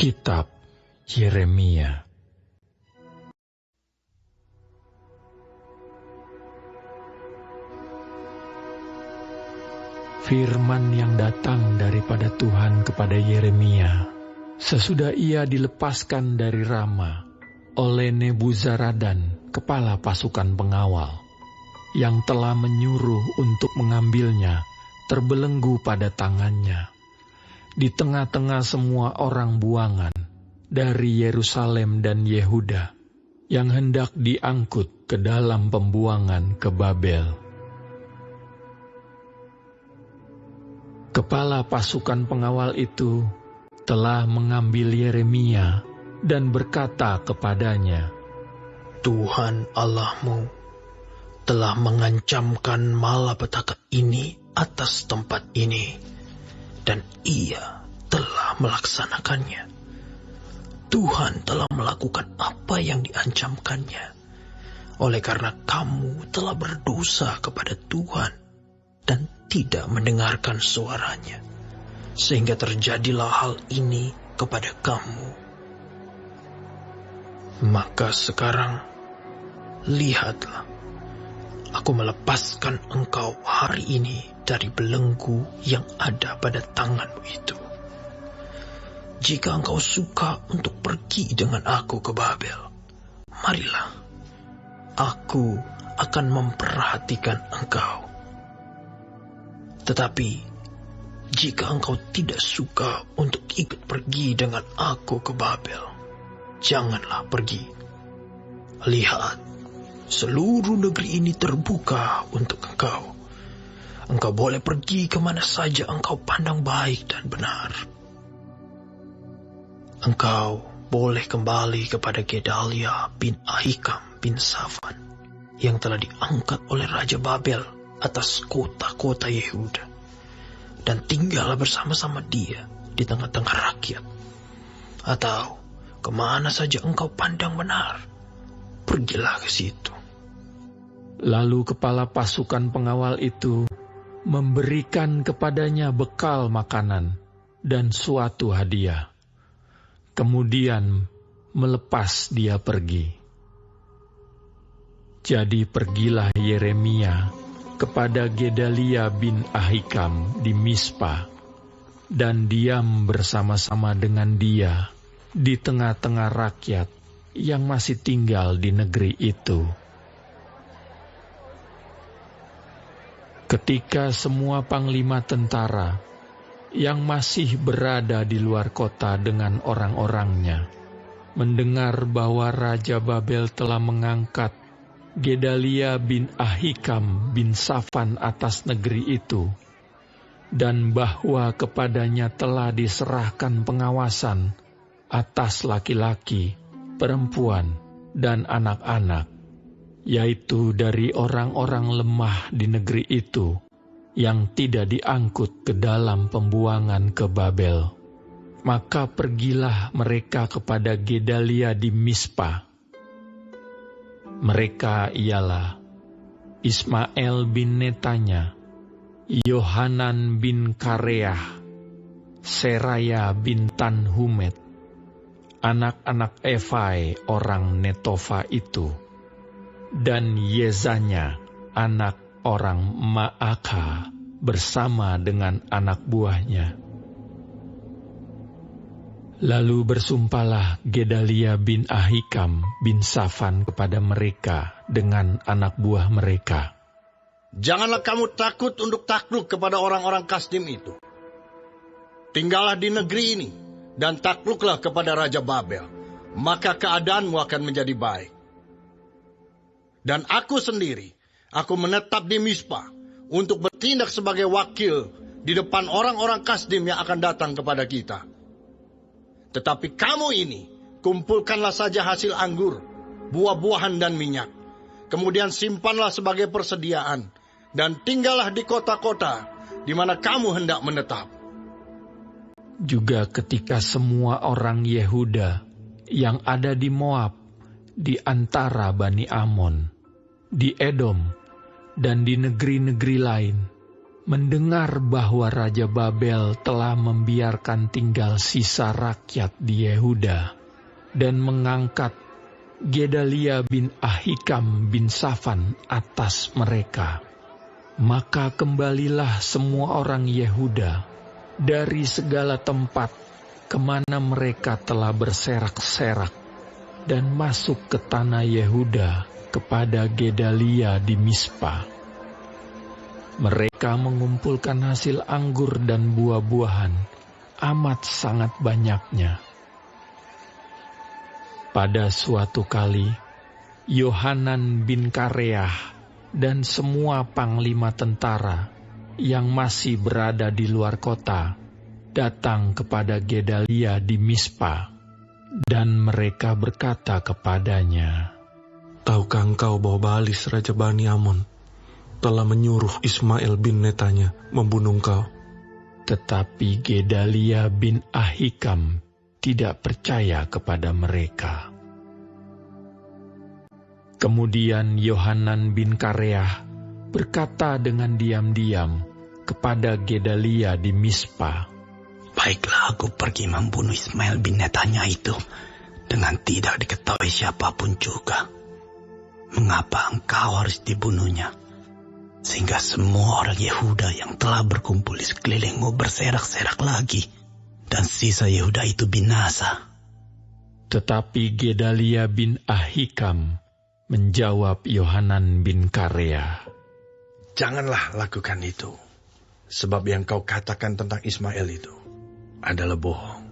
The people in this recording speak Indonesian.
Kitab Yeremia. Firman yang datang daripada Tuhan kepada Yeremia sesudah ia dilepaskan dari Rama oleh Nebuzaradan, kepala pasukan pengawal, yang telah menyuruh untuk mengambilnya terbelenggu pada tangannya, di tengah-tengah semua orang buangan dari Yerusalem dan Yehuda yang hendak diangkut ke dalam pembuangan ke Babel. Kepala pasukan pengawal itu telah mengambil Yeremia dan berkata kepadanya, Tuhan Allahmu telah mengancamkan malapetaka ini atas tempat ini, dan ia telah melaksanakannya. Tuhan telah melakukan apa yang diancamkannya, oleh karena kamu telah berdosa kepada Tuhan dan tidak mendengarkan suaranya, sehingga terjadilah hal ini kepada kamu. Maka sekarang, lihatlah, aku melepaskan engkau hari ini dari belenggu yang ada pada tanganmu itu. Jika engkau suka untuk pergi dengan aku ke Babel, marilah, aku akan memperhatikan engkau. Tetapi, jika engkau tidak suka untuk ikut pergi dengan aku ke Babel, janganlah pergi. Lihat, seluruh negeri ini terbuka untuk engkau. Engkau boleh pergi kemana saja engkau pandang baik dan benar. Engkau boleh kembali kepada Gedalia bin Ahikam bin Safan, yang telah diangkat oleh Raja Babel atas kota-kota Yehuda, dan tinggallah bersama-sama dia di tengah-tengah rakyat. Atau kemana saja engkau pandang benar, pergilah ke situ. Lalu kepala pasukan pengawal itu memberikan kepadanya bekal makanan dan suatu hadiah. Kemudian melepas dia pergi. Jadi pergilah Yeremia kepada Gedalia bin Ahikam di Mispa, dan diam bersama-sama dengan dia di tengah-tengah rakyat yang masih tinggal di negeri itu. Ketika semua panglima tentara yang masih berada di luar kota dengan orang-orangnya mendengar bahwa Raja Babel telah mengangkat Gedalia bin Ahikam bin Safan atas negeri itu, dan bahwa kepadanya telah diserahkan pengawasan atas laki-laki, perempuan, dan anak-anak, yaitu dari orang-orang lemah di negeri itu, yang tidak diangkut ke dalam pembuangan ke Babel. Maka pergilah mereka kepada Gedalia di Mispa. Mereka ialah Ismael bin Netanya, Yohanan bin Kareah, Seraya bin Tanhumet, anak-anak Efai orang Netofa itu, dan Yezanya, anak orang Maaka, bersama dengan anak buahnya. Lalu bersumpahlah Gedalia bin Ahikam bin Safan kepada mereka dengan anak buah mereka. Janganlah kamu takut untuk takluk kepada orang-orang Kasdim itu. Tinggallah di negeri ini dan takluklah kepada Raja Babel, maka keadaanmu akan menjadi baik. Dan aku sendiri, aku menetap di Mispa untuk bertindak sebagai wakil di depan orang-orang Kasdim yang akan datang kepada kita. Tetapi kamu ini, kumpulkanlah saja hasil anggur, buah-buahan dan minyak. Kemudian simpanlah sebagai persediaan, dan tinggallah di kota-kota di mana kamu hendak menetap. Juga ketika semua orang Yehuda yang ada di Moab, di antara Bani Amon, di Edom, dan di negeri-negeri lain, mendengar bahwa Raja Babel telah membiarkan tinggal sisa rakyat di Yehuda dan mengangkat Gedalia bin Ahikam bin Safan atas mereka, maka kembalilah semua orang Yehuda dari segala tempat kemana mereka telah berserak-serak dan masuk ke tanah Yehuda kepada Gedalia di Mispa. Mereka mengumpulkan hasil anggur dan buah-buahan, amat sangat banyaknya. Pada suatu kali, Yohanan bin Kareah dan semua panglima tentara yang masih berada di luar kota datang kepada Gedalia di Mispa, dan mereka berkata kepadanya, "Tahukah engkau bahwa Baalis Raja Bani Amon telah menyuruh Ismail bin Netanya membunuh engkau?" Tetapi Gedalia bin Ahikam tidak percaya kepada mereka. Kemudian Yohanan bin Kareah berkata dengan diam-diam kepada Gedalia di Mispa, "Baiklah, aku pergi membunuh Ismail bin Netanya itu dengan tidak diketahui siapapun juga. Mengapa engkau harus dibunuhnya? Sehingga semua orang Yehuda yang telah berkumpul di sekelilingmu berserak-serak lagi, dan sisa Yehuda itu binasa." Tetapi Gedalia bin Ahikam menjawab Yohanan bin Kareah, Janganlah lakukan itu, sebab yang kau katakan tentang Ismail itu adalah bohong.